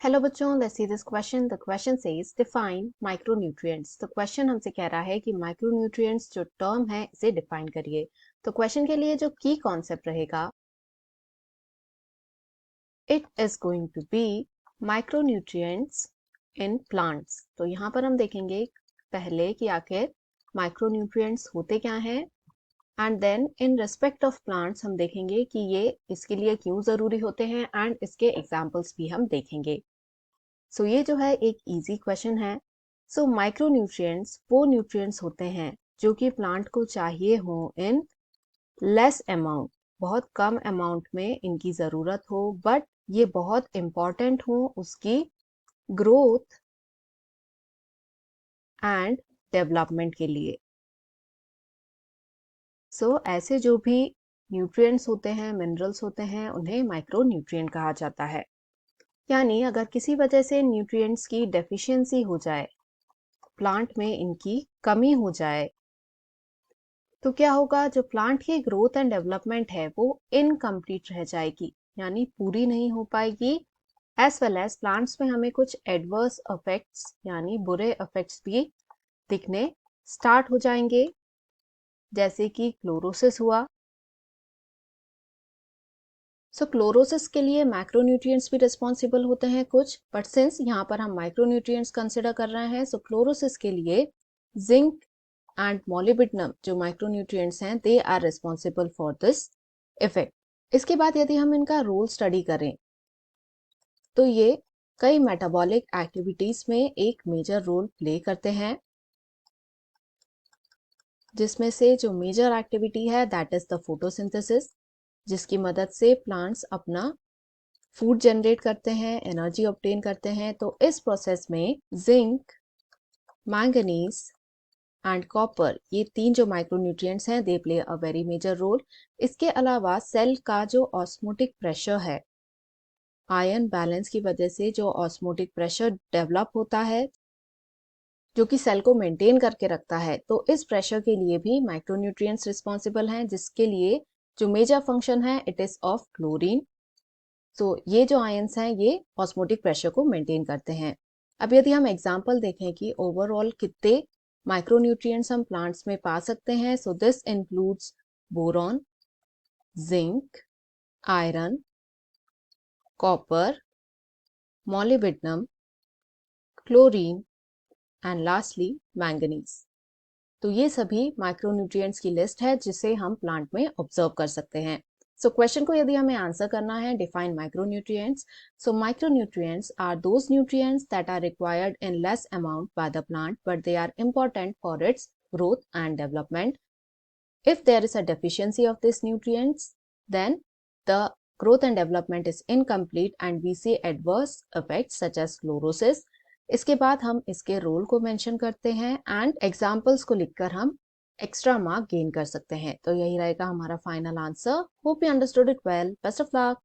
Hello बच्चों, let's see this question. The question says define micronutrients. तो question हमसे कह रहा है कि माइक्रोन्यूट्रिएंट्स जो टर्म है इसे डिफाइन करिए। तो क्वेश्चन के लिए जो की कॉन्सेप्ट रहेगा, it is going to be micronutrients in plants. तो यहाँ पर हम देखेंगे पहले कि आखिर माइक्रोन्यूट्रिएंट्स होते क्या हैं, and then in respect of plants हम देखेंगे कि ये इसके लिए क्यों जरूरी होते हैं, एंड इसके एग्जाम्पल्स भी हम देखेंगे। सो ये जो है एक इजी क्वेश्चन है। सो माइक्रोन्यूट्रिएंट्स वो न्यूट्रिएंट्स होते हैं जो कि प्लांट को चाहिए हो इन लेस अमाउंट, बहुत कम अमाउंट में इनकी ज़रूरत हो, बट ये बहुत इम्पॉर्टेंट हो उसकी ग्रोथ एंड डेवलपमेंट के लिए। सो ऐसे जो भी न्यूट्रिएंट्स होते हैं, मिनरल्स होते हैं, उन्हें माइक्रोन्यूट्रिएंट कहा जाता है। यानी अगर किसी वजह से न्यूट्रिएंट्स की डेफिशिएंसी हो जाए, प्लांट में इनकी कमी हो जाए, तो क्या होगा, जो प्लांट की ग्रोथ एंड डेवलपमेंट है वो इनकम्प्लीट रह जाएगी, यानी पूरी नहीं हो पाएगी। एज वेल एज प्लांट्स में हमें कुछ एडवर्स इफेक्ट्स यानी बुरे इफेक्ट्स भी दिखने स्टार्ट हो जाएंगे, जैसे कि क्लोरोसिस हुआ। सो क्लोरोसिस के लिए मैक्रोन्यूट्रिएंट्स भी रिस्पॉन्सिबल होते हैं कुछ, बट सिंस यहाँ पर हम माइक्रोन्यूट्रिएंट्स कंसिडर कर रहे हैं, सो क्लोरोसिस के लिए जिंक एंड मोलिब्डेनम जो माइक्रोन्यूट्रिएंट्स हैं, they are responsible for this effect. इसके बाद यदि हम इनका रोल स्टडी करें तो ये कई मेटाबॉलिक एक्टिविटीज में एक मेजर रोल प्ले करते हैं, जिसमें से जो मेजर एक्टिविटी है दैट इज द फोटोसिंथेसिस, जिसकी मदद से प्लांट्स अपना फूड जनरेट करते हैं, एनर्जी ऑब्टेन करते हैं। तो इस प्रोसेस में जिंक, मैंगनीज एंड कॉपर, ये तीन जो माइक्रोन्यूट्रिएंट्स हैं, they play a very major role. इसके अलावा सेल का जो ऑस्मोटिक प्रेशर है, आयन बैलेंस की वजह से जो ऑस्मोटिक प्रेशर डेवलप होता है, जो कि सेल को मेंटेन करके रखता है, तो इस प्रेशर के लिए भी माइक्रोन्यूट्रिएंट्स रिस्पॉन्सिबल हैं, जिसके लिए जो मेजर फंक्शन है इट इज ऑफ क्लोरीन। तो ये जो आयंस हैं ये ऑस्मोटिक प्रेशर को मेंटेन करते हैं। अब यदि हम एग्जांपल देखें कि ओवरऑल कितने माइक्रोन्यूट्रिएंट्स हम प्लांट्स में पा सकते हैं, so this includes boron, zinc, iron, copper, molybdenum, chlorine and lastly manganese. तो ये सभी माइक्रोन्यूट्रिएंट्स की लिस्ट है जिसे हम प्लांट में ऑब्जर्व कर सकते हैं। सो क्वेश्चन को यदि हमें आंसर करना है, define micronutrients. So micronutrients are those nutrients that are required in less amount by the plant, but they are important for its growth and development. If there is a deficiency of these nutrients, then the growth and development is incomplete and we see adverse effects such as chlorosis. इसके बाद हम इसके role को mention करते हैं and examples को लिखकर हम एक्स्ट्रा मार्क गेन कर सकते हैं। तो यही रहेगा हमारा final answer. Hope you understood it well. Best of luck.